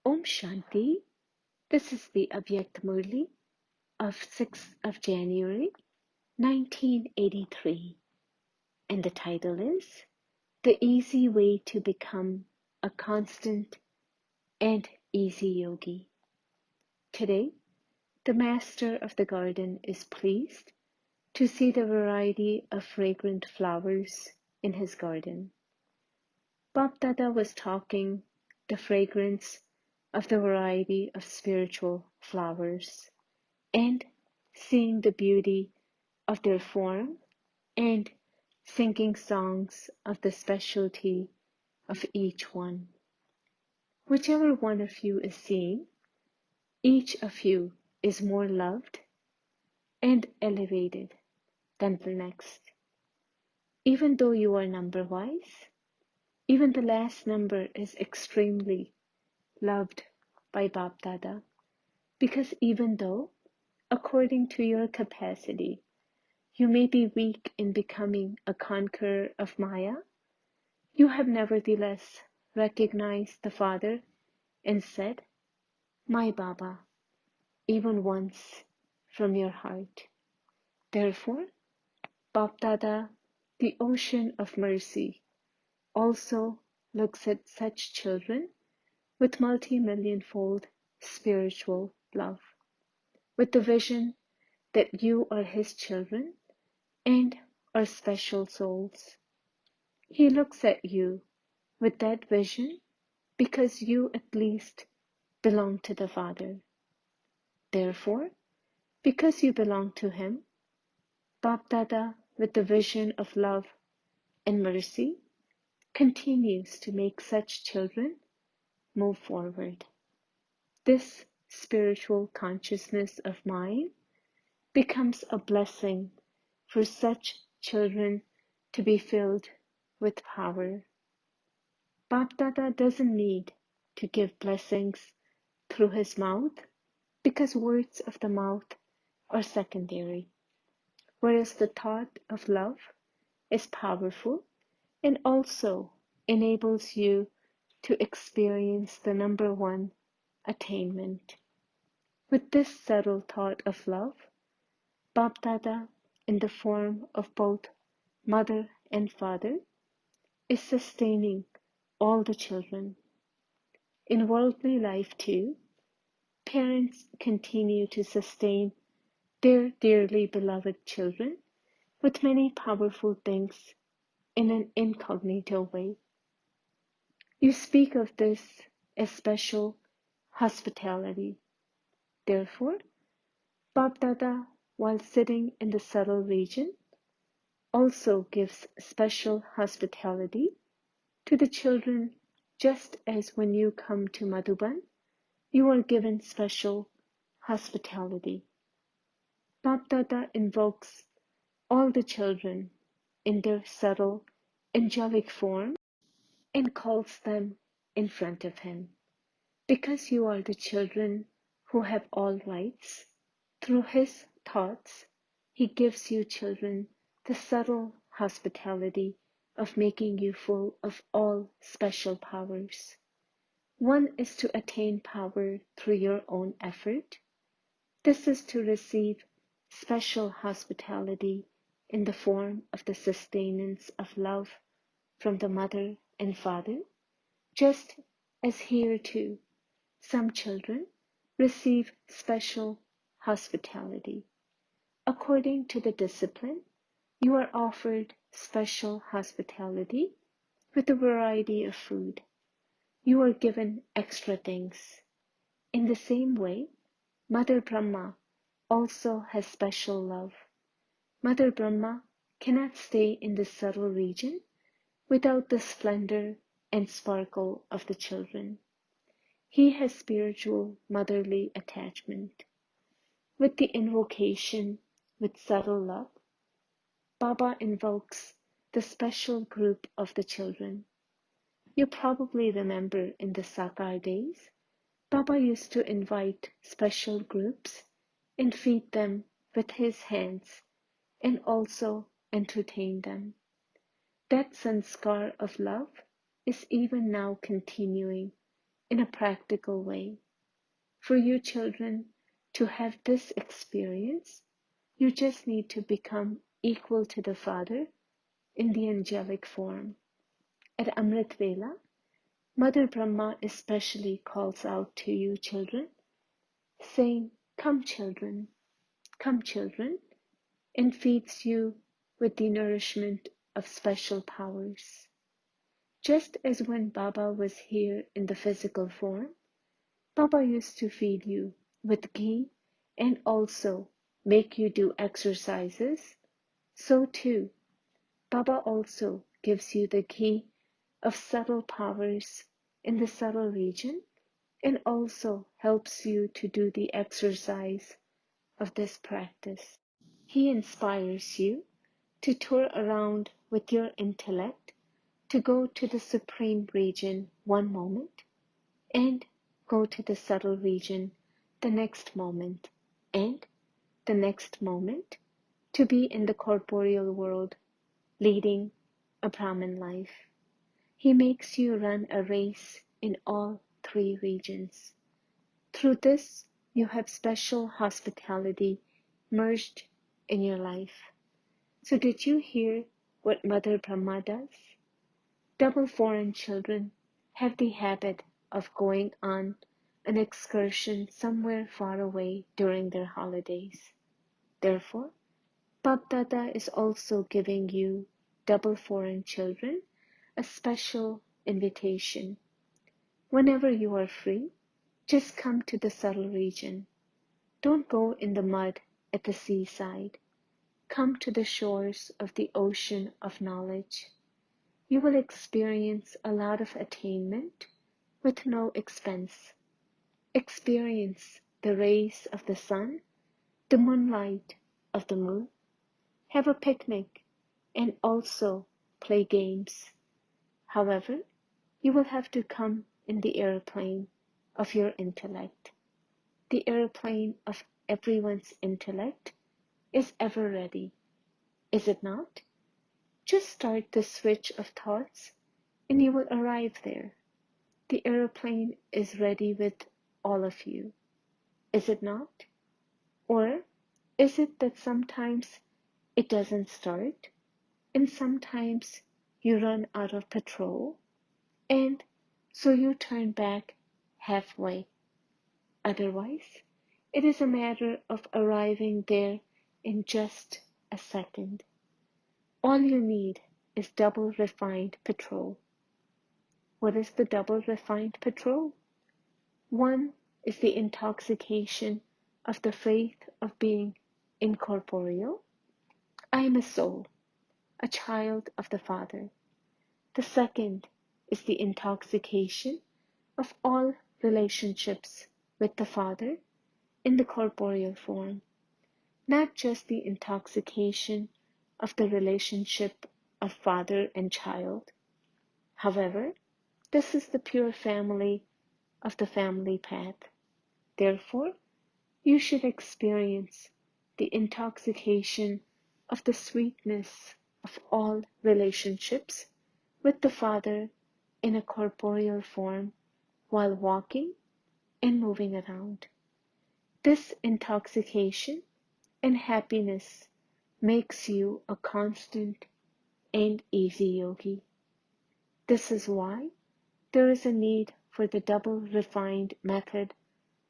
Om Shanti. This is the Avyakt Murli of 6th of January 1983, and the title is The Easy Way to Become a Constant and Easy Yogi. Today, the Master of the Garden is pleased to see the variety of fragrant flowers in his garden. Bap Dada was talking the fragrance of the variety of spiritual flowers and seeing the beauty of their form and singing songs of the specialty of each one. Whichever one of you is seeing, each of you is more loved and elevated than the next. Even though you are number-wise, even the last number is extremely loved by Bap Dada, because even though, according to your capacity, you may be weak in becoming a conqueror of Maya, you have nevertheless recognized the Father and said, "My Baba," even once from your heart. Therefore, Bap Dada, the ocean of mercy, also looks at such children with multi-million-fold spiritual love, with the vision that you are his children and are special souls. He looks at you with that vision because you at least belong to the Father. Therefore, because you belong to him, Bap Dada, with the vision of love and mercy, continues to make such children move forward. This spiritual consciousness of mine becomes a blessing for such children to be filled with power. Bap Dada doesn't need to give blessings through his mouth because words of the mouth are secondary, whereas the thought of love is powerful and also enables you to experience the number one attainment. With this subtle thought of love, Bap Dada, in the form of both mother and father, is sustaining all the children. In worldly life too, parents continue to sustain their dearly beloved children with many powerful things in an incognito way. You speak of this as special hospitality. Therefore, Bap Dada, while sitting in the subtle region, also gives special hospitality to the children, just as when you come to Madhuban, you are given special hospitality. Bap Dada invokes all the children in their subtle, angelic form and calls them in front of him. Because you are the children who have all rights, through his thoughts, he gives you children the subtle hospitality of making you full of all special powers. One is to attain power through your own effort. This is to receive special hospitality in the form of the sustenance of love from the mother and father, just as here too, some children receive special hospitality. According to the discipline, you are offered special hospitality with a variety of food. You are given extra things. In the same way, Mother Brahma also has special love. Mother Brahma cannot stay in the subtle region without the splendor and sparkle of the children. He has spiritual motherly attachment. With the invocation with subtle love, Baba invokes the special group of the children. You probably remember in the Sakar days, Baba used to invite special groups and feed them with his hands and also entertain them. That sanskar of love is even now continuing in a practical way. For you children to have this experience, you just need to become equal to the Father in the angelic form. At Amrit Vela, Mother Brahma especially calls out to you children, saying, come children, and feeds you with the nourishment of special powers. Just as when Baba was here in the physical form, Baba used to feed you with ghee and also make you do exercises, so too, Baba also gives you the ghee of subtle powers in the subtle region and also helps you to do the exercise of this practice. He inspires you to tour around with your intellect to go to the supreme region one moment and go to the subtle region the next moment and the next moment to be in the corporeal world leading a Brahmin life. He makes you run a race in all three regions. Through this, you have special hospitality merged in your life. So did you hear what Mother Brahma does? Double foreign children have the habit of going on an excursion somewhere far away during their holidays. Therefore, Bap Dada is also giving you double foreign children a special invitation. Whenever you are free, just come to the subtle region. Don't go in the mud at the seaside. Come to the shores of the ocean of knowledge. You will experience a lot of attainment with no expense. Experience the rays of the sun, the moonlight of the moon. Have a picnic and also play games. However, you will have to come in the airplane of your intellect. The airplane of everyone's intellect is ever ready, is it not? Just start the switch of thoughts and you will arrive there. The airplane is ready with all of you, is it not? Or is it that sometimes it doesn't start and sometimes you run out of petrol and so you turn back halfway? Otherwise, it is a matter of arriving there in just a second. All you need is double refined petrol. What is the double refined petrol? One is the intoxication of the faith of being incorporeal. I am a soul, a child of the Father. The second is the intoxication of all relationships with the Father in the corporeal form, not just the intoxication of the relationship of father and child. However, this is the pure family of the family path. Therefore, you should experience the intoxication of the sweetness of all relationships with the Father in a corporeal form while walking and moving around. This intoxication and happiness makes you a constant and easy yogi. This is why there is a need for the double refined method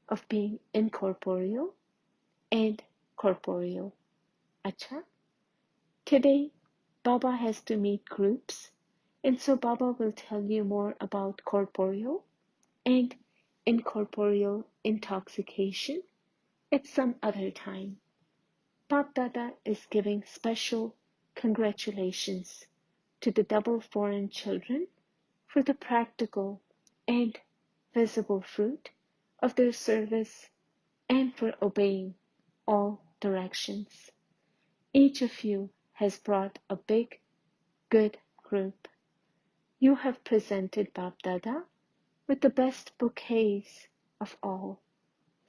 of being incorporeal and corporeal. Acha, today Baba has to meet groups, and so Baba will tell you more about corporeal and incorporeal intoxication at some other time. Bap Dada is giving special congratulations to the double foreign children for the practical and visible fruit of their service and for obeying all directions. Each of you has brought a big, good group. You have presented Bap Dada with the best bouquets of all.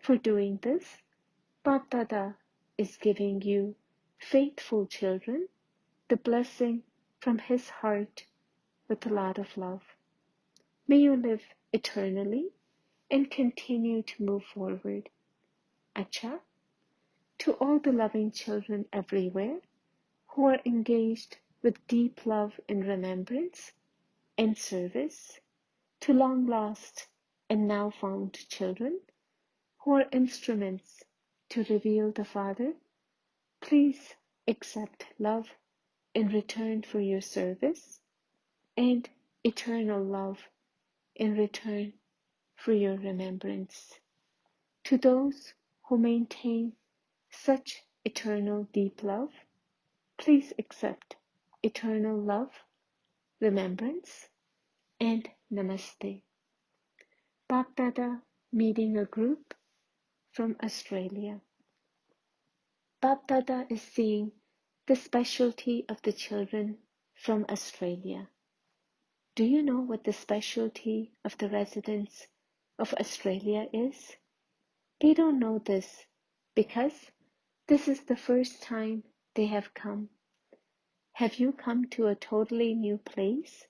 For doing this, Bap Dada is giving you, faithful children, the blessing from his heart with a lot of love. May you live eternally and continue to move forward. Acha, to all the loving children everywhere who are engaged with deep love and remembrance and service, to long lost and now found children who are instruments to reveal the Father, please accept love in return for your service and eternal love in return for your remembrance. To those who maintain such eternal deep love, please accept eternal love, remembrance, and namaste. Bapdada meeting a group from Australia. Bapdada is seeing the specialty of the children from Australia. Do you know what the specialty of the residents of Australia is? They don't know this because this is the first time they have come. Have you come to a totally new place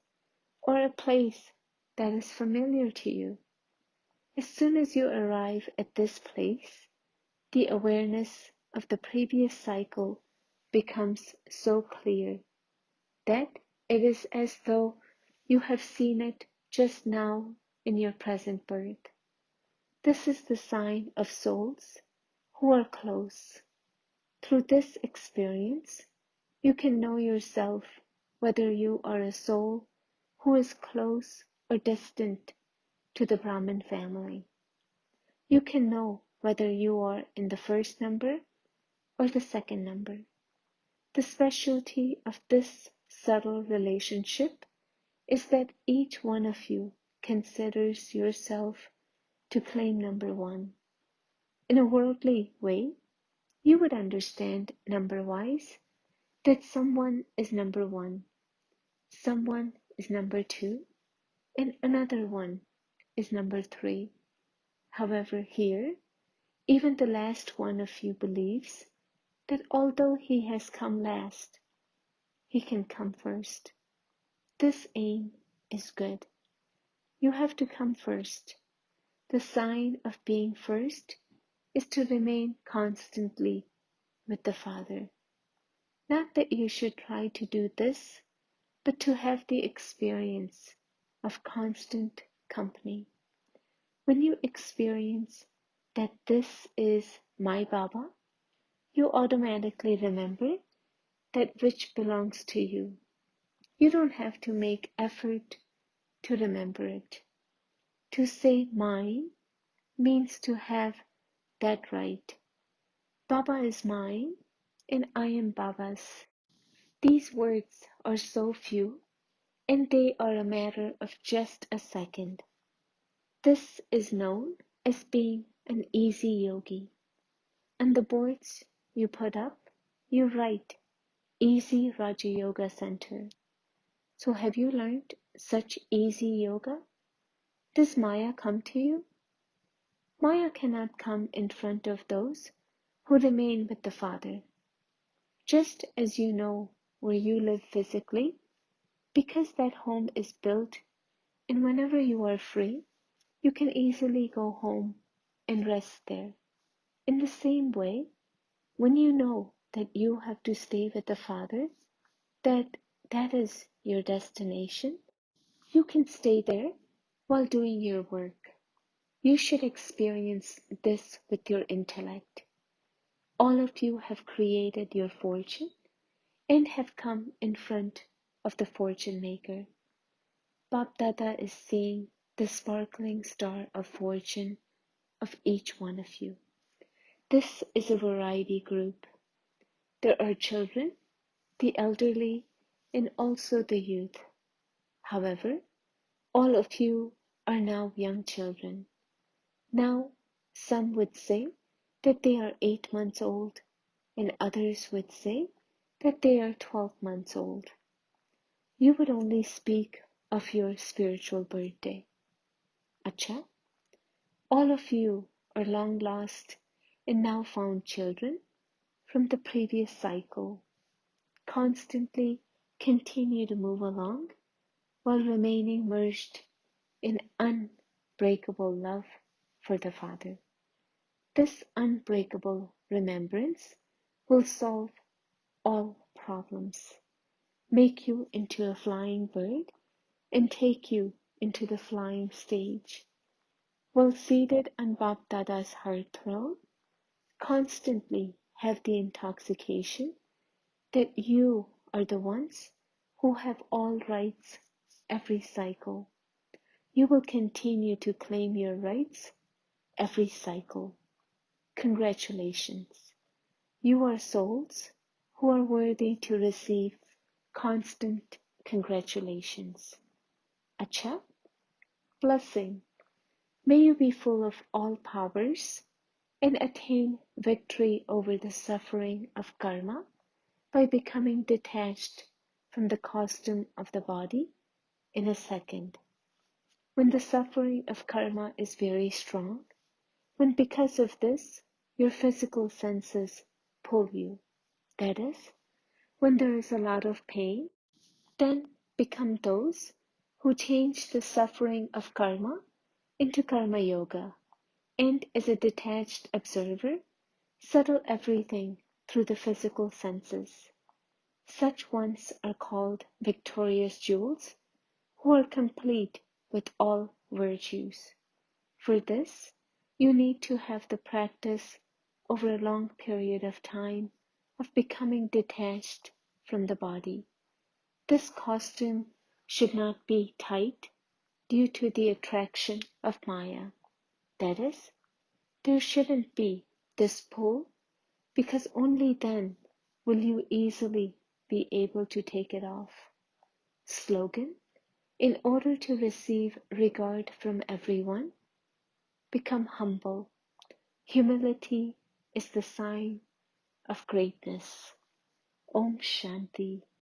or a place that is familiar to you? As soon as you arrive at this place, the awareness of the previous cycle becomes so clear that it is as though you have seen it just now in your present birth. This is the sign of souls who are close. Through this experience, you can know yourself whether you are a soul who is close or distant to the Brahmin family. You can know whether you are in the first number or the second number. The specialty of this subtle relationship is that each one of you considers yourself to claim number one. In a worldly way, you would understand number-wise that someone is number one, someone is number two, and another one is number three. However, here, even the last one of you believes that although he has come last, he can come first. This aim is good. You have to come first. The sign of being first is to remain constantly with the Father. Not that you should try to do this, but to have the experience of constant company. When you experience that this is my Baba, you automatically remember that which belongs to you. You don't have to make effort to remember it. To say mine means to have that right. Baba is mine and I am Baba's. These words are so few and they are a matter of just a second. This is known as being an easy yogi. On the boards you put up, you write Easy Raja Yoga Center. So have you learned such easy yoga? Does Maya come to you? Maya cannot come in front of those who remain with the Father. Just as you know where you live physically, because that home is built, and whenever you are free, you can easily go home and rest there. In the same way, when you know that you have to stay with the Father, that is your destination, you can stay there while doing your work. You should experience this with your intellect. All of you have created your fortune and have come in front of the fortune maker. Bapdada is seeing the sparkling star of fortune of each one of you. This is a variety group. There are children, the elderly, and also the youth. However, all of you are now young children. Now, some would say that they are 8 months old, and others would say that they are 12 months old. You would only speak of your spiritual birthday. Acha, all of you are long lost and now found children from the previous cycle. Constantly continue to move along while remaining merged in unbreakable love for the Father. This unbreakable remembrance will solve all problems, make you into a flying bird, and take you into the flying stage. While seated on Bap Dada's heart throne, constantly have the intoxication that you are the ones who have all rights every cycle. You will continue to claim your rights every cycle. Congratulations. You are souls who are worthy to receive constant congratulations. Acha, blessing. May you be full of all powers and attain victory over the suffering of karma by becoming detached from the costume of the body in a second. When the suffering of karma is very strong, when because of this your physical senses pull you, that is, when there is a lot of pain, then become those who change the suffering of karma into karma yoga, and as a detached observer, settle everything through the physical senses. Such ones are called victorious jewels, who are complete with all virtues. For this, you need to have the practice over a long period of time of becoming detached from the body. This costume should not be tight due to the attraction of Maya. That is, there shouldn't be this pull, because only then will you easily be able to take it off. Slogan: in order to receive regard from everyone, become humble. Humility is the sign of greatness. Om Shanti.